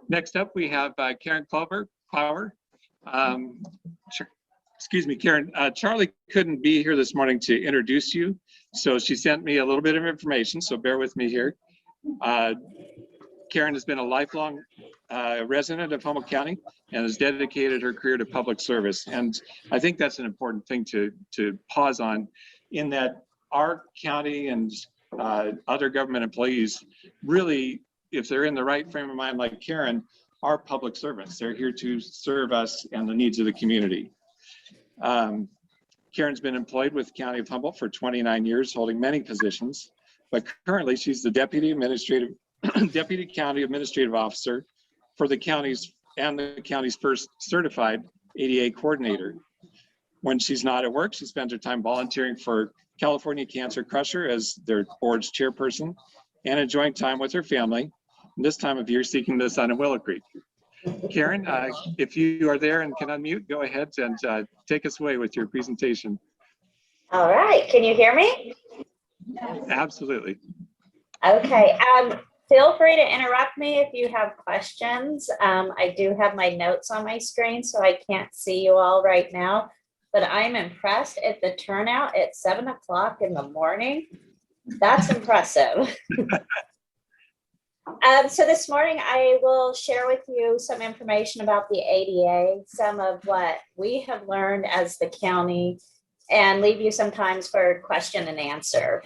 Next up, we have Karen Clower. Excuse me, Karen. Charlie couldn't be here this morning to introduce you, so she sent me a little bit of information, so bear with me here. Karen has been a lifelong resident of Humboldt County and has dedicated her career to public service. And I think that's an important thing to pause on, in that our county and other government employees really, if they're in the right frame of mind like Karen, are public servants. They're here to serve us and the needs of the community. Karen's been employed with the County of Humboldt for 29 years, holding many positions, but currently she's the Deputy County Administrative Officer for the county's first certified ADA coordinator. When she's not at work, she spends her time volunteering for California Cancer Crusher as their board's chairperson and enjoying time with her family, and this time of year seeking the sun in Willow Creek. Karen, if you are there and can unmute, go ahead and take us away with your presentation. All right, can you hear me? Absolutely. Okay, feel free to interrupt me if you have questions. I do have my notes on my screen, so I can't see you all right now, but I'm impressed at the turnout at 7 o'clock in the morning. That's impressive. So this morning I will share with you some information about the ADA, some of what we have learned as the county, and leave you some time for question and answer.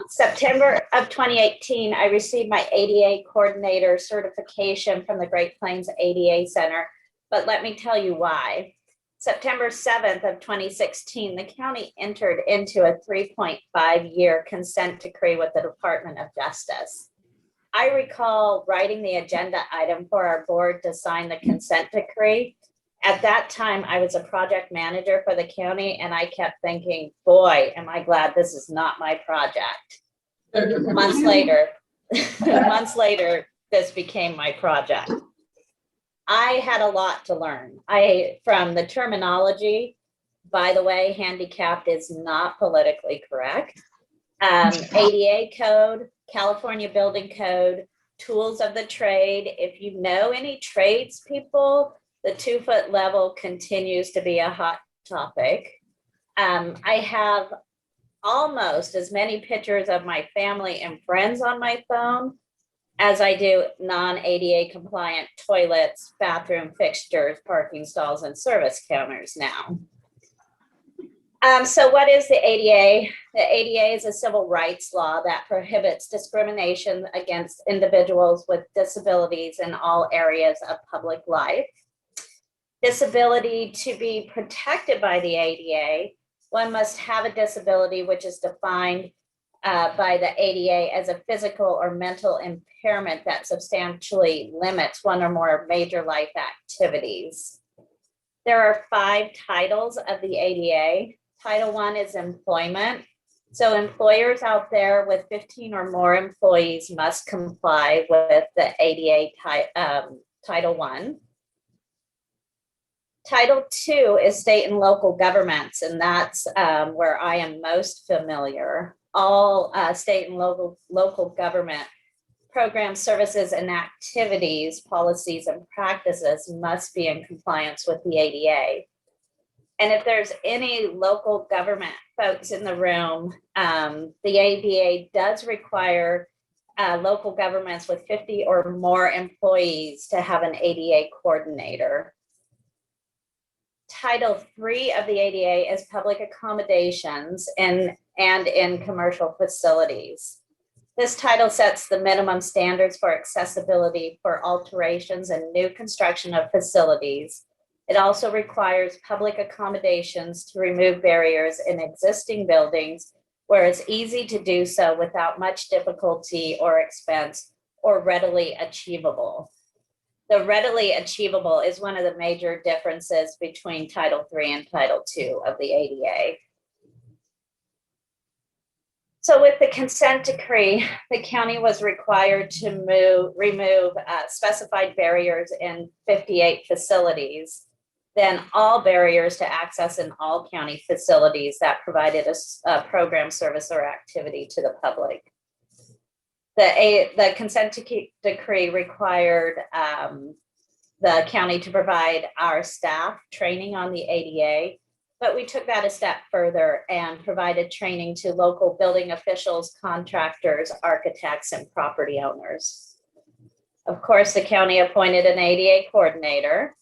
September of 2018, I received my ADA coordinator certification from the Great Plains ADA Center, but let me tell you why. September 7th of 2016, the county entered into a 3.5-year consent decree with the Department of Justice. I recall writing the agenda item for our board to sign the consent decree. At that time, I was a project manager for the county, and I kept thinking, boy, am I glad this is not my project. Months later, this became my project. I had a lot to learn. From the terminology, by the way, handicapped is not politically correct. ADA code, California Building Code, tools of the trade. If you know any trades people, the 2-foot level continues to be a hot topic. I have almost as many pictures of my family and friends on my phone as I do non-ADA compliant toilets, bathroom fixtures, parking stalls, and service counters now. So what is the ADA? The ADA is a civil rights law that prohibits discrimination against individuals with disabilities in all areas of public life. Disability: to be protected by the ADA, one must have a disability which is defined by the ADA as a physical or mental impairment that substantially limits one or more major life activities. There are 5 titles of the ADA. Title 1 is employment. So employers out there with 15 or more employees must comply with the ADA Title 1. Title 2 is state and local governments, and that's where I am most familiar. All state and local government programs, services, and activities, policies, and practices must be in compliance with the ADA. And if there's any local government folks in the room, the ADA does require local governments with 50 or more employees to have an ADA coordinator. Title 3 of the ADA is public accommodations and in commercial facilities. This title sets the minimum standards for accessibility for alterations and new construction of facilities. It also requires public accommodations to remove barriers in existing buildings where it's easy to do so without much difficulty or expense, or readily achievable. The readily achievable is one of the major differences between Title 3 and Title 2 of the ADA. So with the consent decree, the county was required to remove specified barriers in 58 facilities, then all barriers to access in all county facilities that provided a program, service, or activity to the public. The consent decree required the county to provide our staff training on the ADA, but we took that a step further and provided training to local building officials, contractors, architects, and property owners. Of course, the county appointed an ADA coordinator.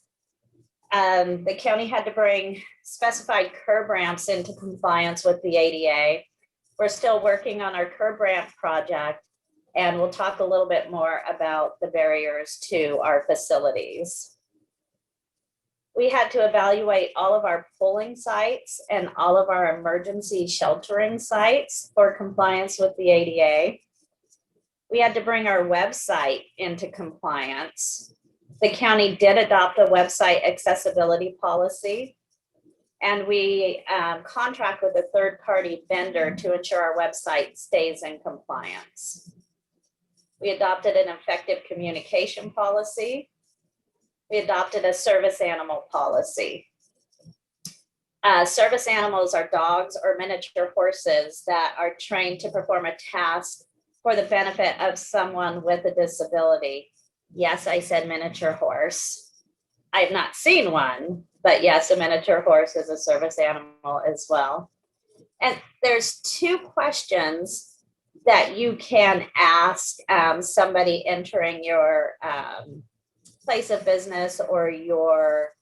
The county had to bring specified curb ramps into compliance with the ADA. We're still working on our curb ramp project, and we'll talk a little bit more about the barriers to our facilities. We had to evaluate all of our polling sites and all of our emergency sheltering sites for compliance with the ADA. We had to bring our website into compliance. The county did adopt a website accessibility policy, and we contract with a third-party vendor to ensure our website stays in compliance. We adopted an effective communication policy. We adopted a service animal policy. Service animals are dogs or miniature horses that are trained to perform a task for the benefit of someone with a disability. Yes, I said miniature horse. I have not seen one, but yes, a miniature horse is a service animal as well. And there's 2 questions that you can ask somebody entering your place of business or your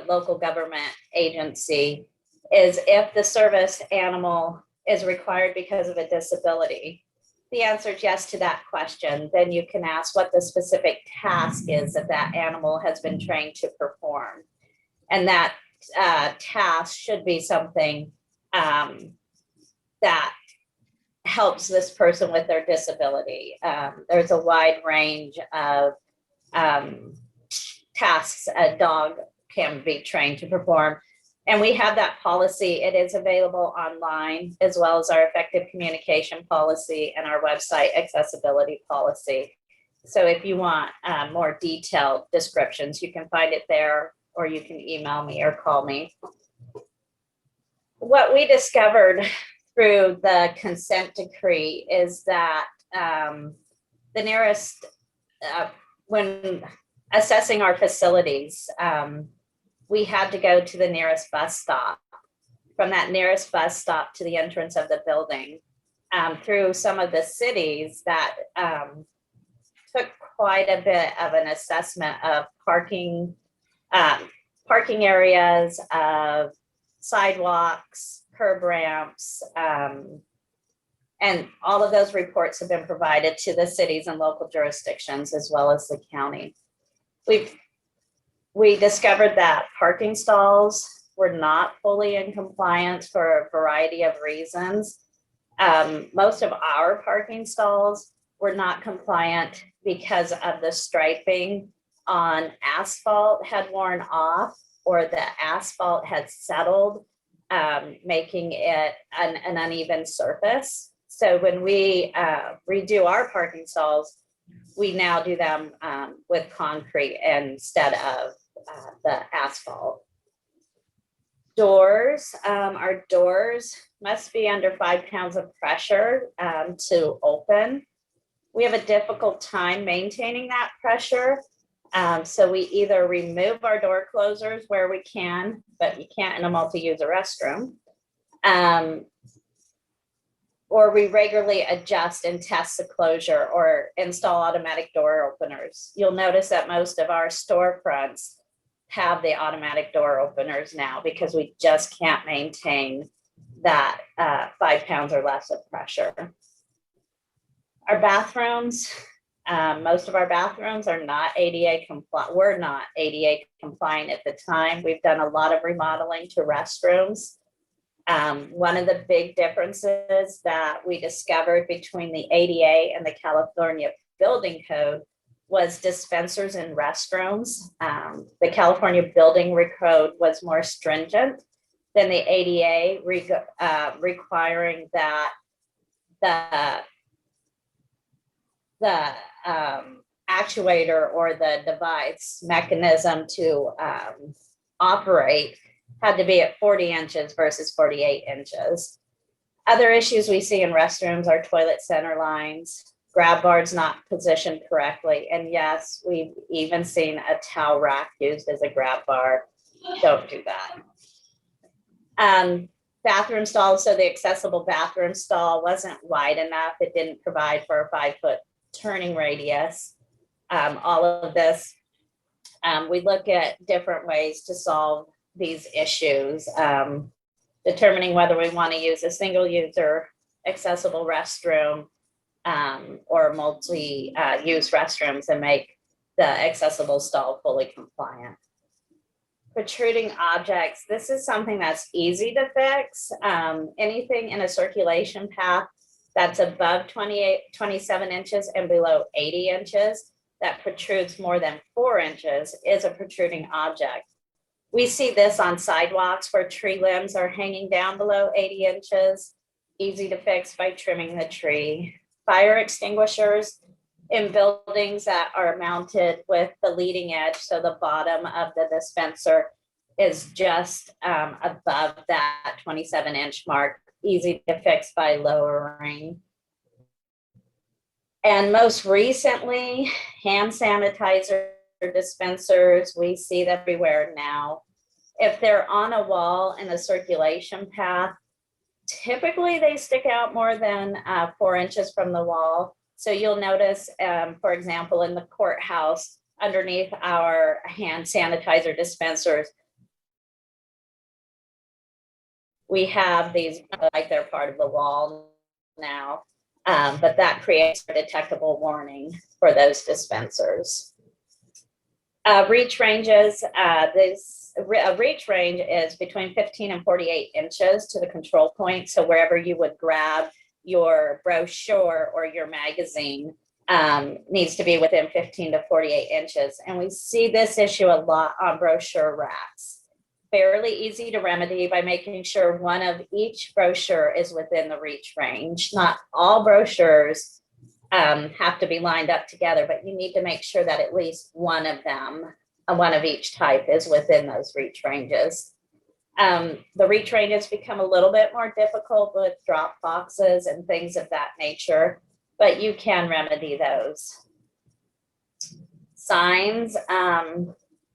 local government agency, is if the service animal is required because of a disability. The answer is yes to that question. Then you can ask what the specific task is that that animal has been trained to perform. And that task should be something that helps this person with their disability. There's a wide range of tasks a dog can be trained to perform. And we have that policy. It is available online, as well as our effective communication policy and our website accessibility policy. So if you want more detailed descriptions, you can find it there, or you can email me or call me. What we discovered through the consent decree is that the nearest, when assessing our facilities, we had to go to the nearest bus stop. From that nearest bus stop to the entrance of the building, through some of the cities that took quite a bit of an assessment of parking areas, of sidewalks, curb ramps, and all of those reports have been provided to the cities and local jurisdictions, as well as the county. We discovered that parking stalls were not fully in compliance for a variety of reasons. Most of our parking stalls were not compliant because of the striping on asphalt had worn off, or the asphalt had settled, making it an uneven surface. So when we redo our parking stalls, we now do them with concrete instead of the asphalt. Doors, our doors must be under 5 pounds of pressure to open. We have a difficult time maintaining that pressure. So we either remove our door closers where we can, but you can't in a multi-user restroom, or we regularly adjust and test the closure or install automatic door openers. You'll notice that most of our storefronts have the automatic door openers now because we just can't maintain that 5 pounds or less of pressure. Our bathrooms, most of our bathrooms are not ADA compliant. We're not ADA compliant at the time. We've done a lot of remodeling to restrooms. One of the big differences that we discovered between the ADA and the California Building Code was dispensers in restrooms. The California Building Code was more stringent than the ADA, requiring that the actuator or the device mechanism to operate had to be at 40 inches versus 48 inches. Other issues we see in restrooms are toilet center lines, grab bars not positioned correctly. And yes, we've even seen a towel rack used as a grab bar. Don't do that. Bathroom stalls, so the accessible bathroom stall wasn't wide enough. It didn't provide for a 5-foot turning radius. All of this, we look at different ways to solve these issues, determining whether we want to use a single user accessible restroom or multi-use restrooms and make the accessible stall fully compliant. Protruding objects, this is something that's easy to fix. Anything in a circulation path that's above 27 inches and below 80 inches that protrudes more than 4 inches is a protruding object. We see this on sidewalks where tree limbs are hanging down below 80 inches. Easy to fix by trimming the tree. Fire extinguishers in buildings that are mounted with the leading edge, so the bottom of the dispenser is just above that 27-inch mark. Easy to fix by lowering. And most recently, hand sanitizer dispensers, we see them everywhere now. If they're on a wall in a circulation path, typically they stick out more than 4 inches from the wall. So you'll notice, for example, in the courthouse, underneath our hand sanitizer dispensers, we have these like they're part of the wall now, but that creates a detectable warning for those dispensers. Reach ranges, a reach range is between 15 and 48 inches to the control point. So wherever you would grab your brochure or your magazine needs to be within 15 to 48 inches. And we see this issue a lot on brochure racks. Fairly easy to remedy by making sure one of each brochure is within the reach range. Not all brochures have to be lined up together, but you need to make sure that at least one of them, one of each type, is within those reach ranges. The reach ranges become a little bit more difficult with drop boxes and things of that nature, but you can remedy those. Signs,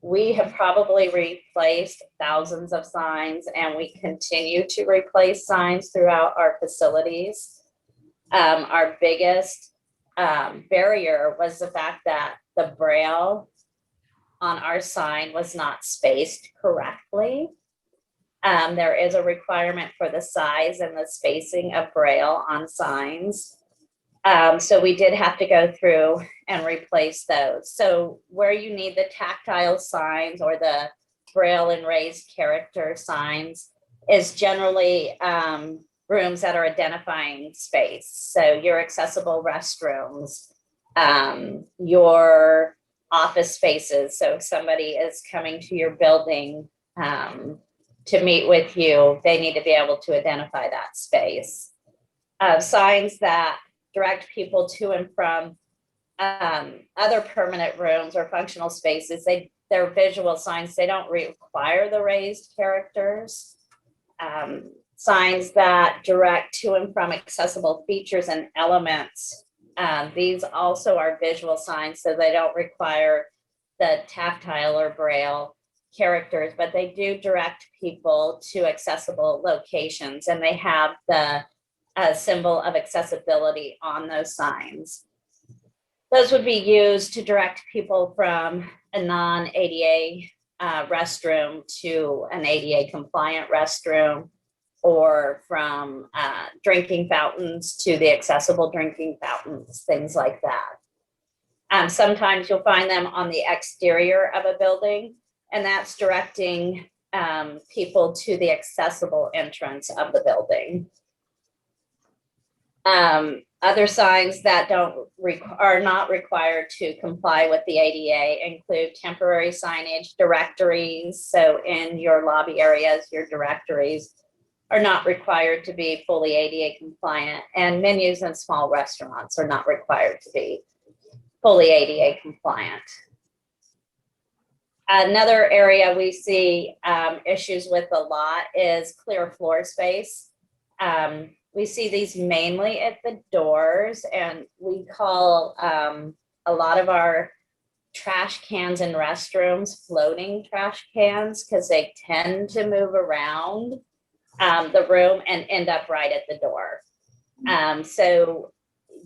we have probably replaced thousands of signs, and we continue to replace signs throughout our facilities. Our biggest barrier was the fact that the Braille on our sign was not spaced correctly. There is a requirement for the size and the spacing of Braille on signs. So we did have to go through and replace those. So where you need the tactile signs or the Braille and raised character signs is generally rooms that are identifying space. So your accessible restrooms, your office spaces. So if somebody is coming to your building to meet with you, they need to be able to identify that space. Signs that direct people to and from other permanent rooms or functional spaces. They're visual signs. They don't require the raised characters. Signs that direct to and from accessible features and elements. These also are visual signs, so they don't require the tactile or Braille characters, but they do direct people to accessible locations, and they have the symbol of accessibility on those signs. Those would be used to direct people from a non-ADA restroom to an ADA compliant restroom, or from drinking fountains to the accessible drinking fountains, things like that. Sometimes you'll find them on the exterior of a building, and that's directing people to the accessible entrance of the building. Other signs that are not required to comply with the ADA include temporary signage, directories. So in your lobby areas, your directories are not required to be fully ADA compliant, and menus in small restaurants are not required to be fully ADA compliant. Another area we see issues with a lot is clear floor space. We see these mainly at the doors, and we call a lot of our trash cans in restrooms floating trash cans because they tend to move around the room and end up right at the door. So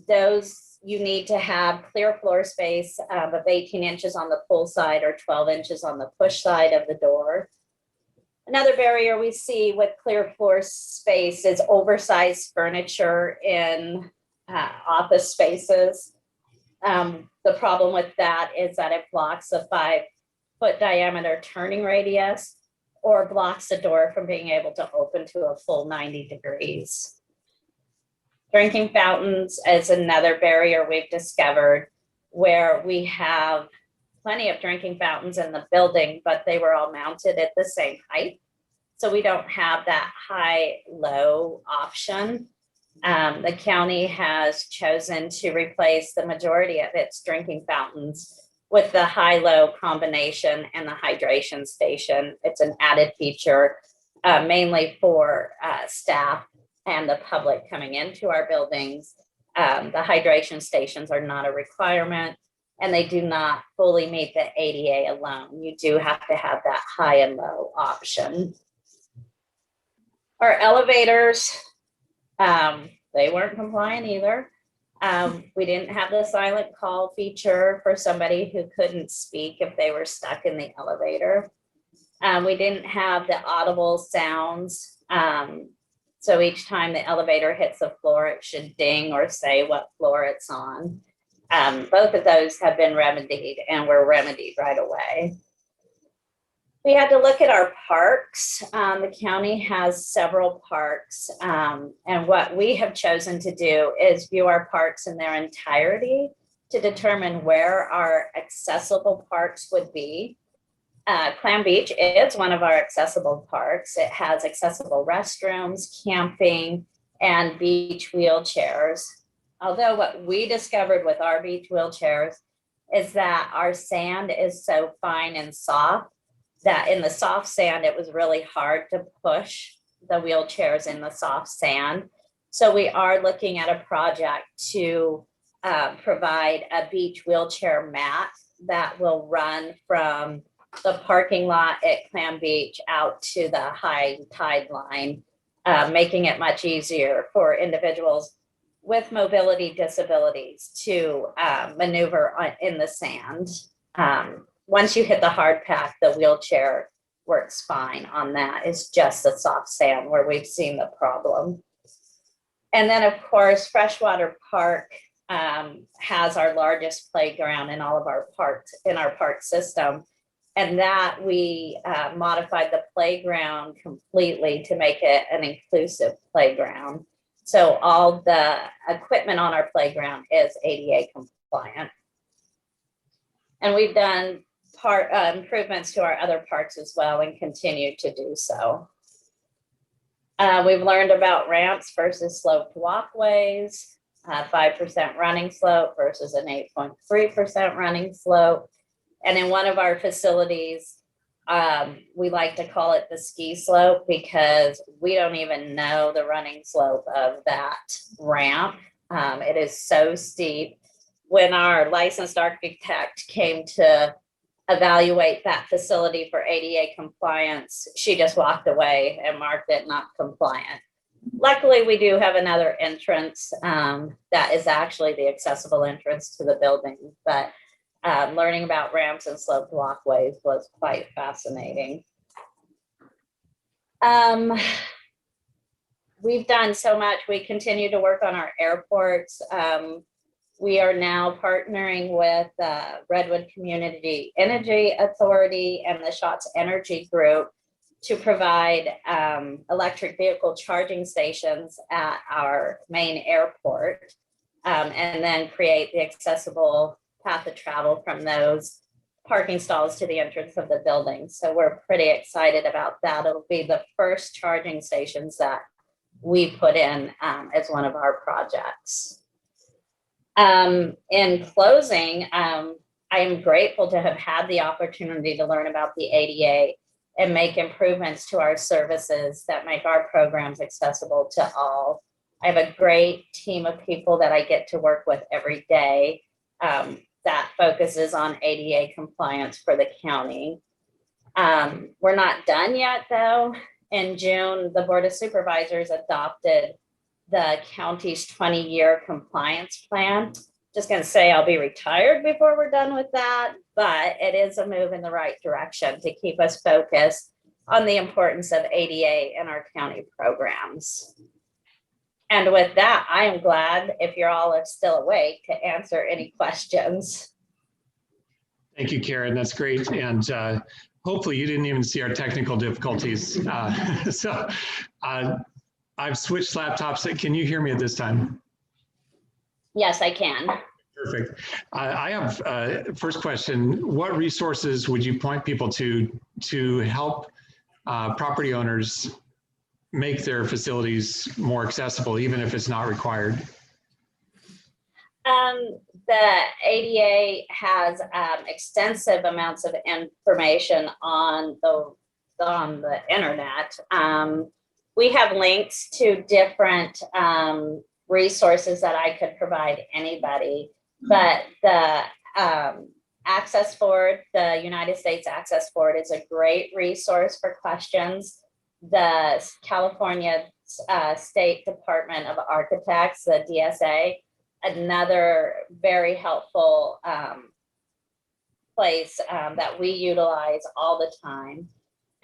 those, you need to have clear floor space of 18 inches on the pull side or 12 inches on the push side of the door. Another barrier we see with clear floor space is oversized furniture in office spaces. The problem with that is that it blocks a 5-foot diameter turning radius or blocks the door from being able to open to a full 90 degrees. Drinking fountains is another barrier we've discovered, where we have plenty of drinking fountains in the building, but they were all mounted at the same height. So we don't have that high-low option. The county has chosen to replace the majority of its drinking fountains with the high-low combination and the hydration station. It's an added feature mainly for staff and the public coming into our buildings. The hydration stations are not a requirement, and they do not fully meet the ADA alone. You do have to have that high and low option. Our elevators, they weren't compliant either. We didn't have the silent call feature for somebody who couldn't speak if they were stuck in the elevator. We didn't have the audible sounds. So each time the elevator hits the floor, it should ding or say what floor it's on. Both of those have been remedied and were remedied right away. We had to look at our parks. The county has several parks, and what we have chosen to do is view our parks in their entirety to determine where our accessible parks would be. Clam Beach is one of our accessible parks. It has accessible restrooms, camping, and beach wheelchairs. Although what we discovered with our beach wheelchairs is that our sand is so fine and soft that in the soft sand, it was really hard to push the wheelchairs in the soft sand. So we are looking at a project to provide a beach wheelchair mat that will run from the parking lot at Clam Beach out to the high tide line, making it much easier for individuals with mobility disabilities to maneuver in the sand. Once you hit the hard pack, the wheelchair works fine on that. It's just the soft sand where we've seen the problem. And then of course, Freshwater Park has our largest playground in all of our parks, in our park system. And that we modified the playground completely to make it an inclusive playground. So all the equipment on our playground is ADA compliant. And we've done improvements to our other parks as well and continue to do so. We've learned about ramps versus sloped walkways, 5% running slope versus an 8.3% running slope. And in one of our facilities, we like to call it the ski slope because we don't even know the running slope of that ramp. It is so steep. When our licensed architect came to evaluate that facility for ADA compliance, she just walked away and marked it not compliant. Luckily, we do have another entrance that is actually the accessible entrance to the building, but learning about ramps and sloped walkways was quite fascinating. We've done so much. We continue to work on our airports. We are now partnering with Redwood Community Energy Authority and the Shots Energy Group to provide electric vehicle charging stations at our main airport, and then create the accessible path of travel from those parking stalls to the entrance of the building. So we're pretty excited about that. It'll be the first charging stations that we put in as one of our projects. In closing, I am grateful to have had the opportunity to learn about the ADA and make improvements to our services that make our programs accessible to all. I have a great team of people that I get to work with every day that focuses on ADA compliance for the county. We're not done yet, though. In June, the Board of Supervisors adopted the county's 20-year compliance plan. Just going to say I'll be retired before we're done with that, but it is a move in the right direction to keep us focused on the importance of ADA in our county programs. And with that, I am glad, if you're all still awake, to answer any questions. Thank you, Karen. That's great. And hopefully you didn't even see our technical difficulties. I've switched laptops. Can you hear me at this time? Yes, I can. Perfect. I have first question. What resources would you point people to help property owners make their facilities more accessible, even if it's not required? The ADA has extensive amounts of information on the internet. We have links to different resources that I could provide anybody, but the Access Forward, the United States Access Forward, is a great resource for questions. The California State Department of Architects, the DSA, another very helpful place that we utilize all the time.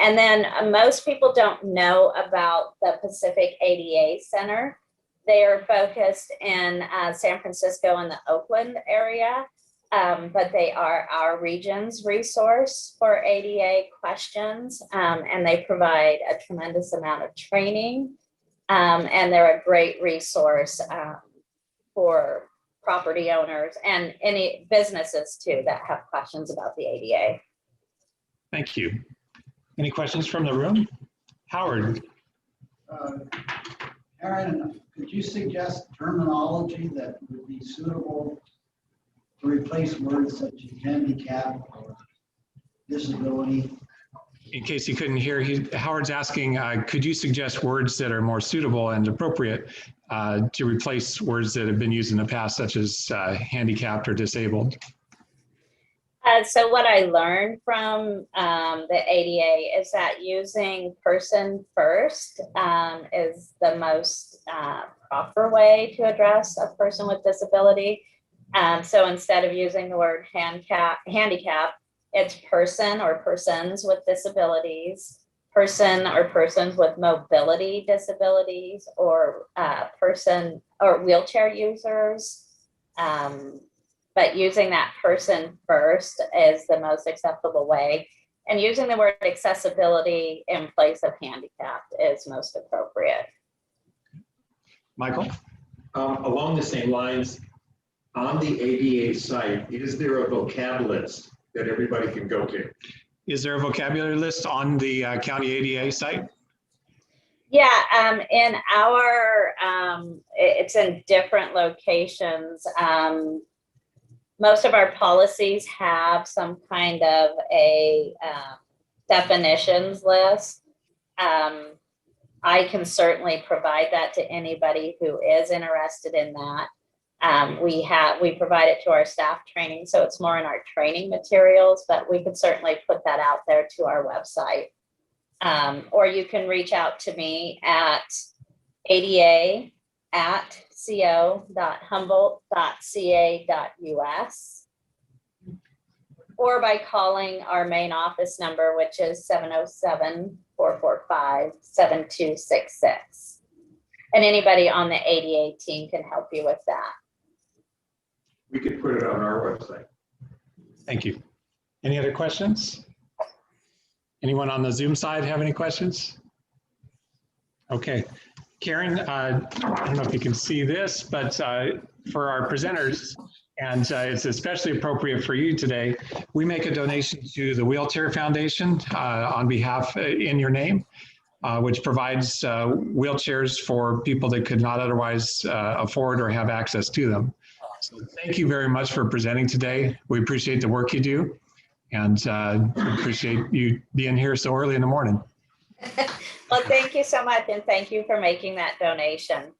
And then most people don't know about the Pacific ADA Center. They are focused in San Francisco and the Oakland area, but they are our region's resource for ADA questions, and they provide a tremendous amount of training, and they're a great resource for property owners and any businesses too that have questions about the ADA. Thank you. Any questions from the room? Howard. Aaron, could you suggest terminology that would be suitable to replace words such as handicap or disability? In case you couldn't hear, Howard's asking, could you suggest words that are more suitable and appropriate to replace words that have been used in the past, such as handicapped or disabled? So what I learned from the ADA is that using person first is the most proper way to address a person with disability. So instead of using the word handicap, it's person or persons with disabilities, person or persons with mobility disabilities, or person or wheelchair users. But using that person first is the most acceptable way. And using the word accessibility in place of handicapped is most appropriate. Michael? Along the same lines, on the ADA site, is there a vocab list that everybody can go to? Is there a vocabulary list on the county ADA site? Yeah, in our, it's in different locations. Most of our policies have some kind of a definitions list. I can certainly provide that to anybody who is interested in that. We provide it to our staff training, so it's more in our training materials, but we could certainly put that out there to our website. Or you can reach out to me at ada@co.humboldt.ca.us, or by calling our main office number, which is 707-445-7266. And anybody on the ADA team can help you with that. We could put it on our website. Thank you. Any other questions? Anyone on the Zoom side have any questions? Okay. Karen, I don't know if you can see this, but for our presenters, and it's especially appropriate for you today, we make a donation to the Wheelchair Foundation on behalf, in your name, which provides wheelchairs for people that could not otherwise afford or have access to them. So thank you very much for presenting today. We appreciate the work you do, and appreciate you being here so early in the morning. Well, thank you so much, and thank you for making that donation.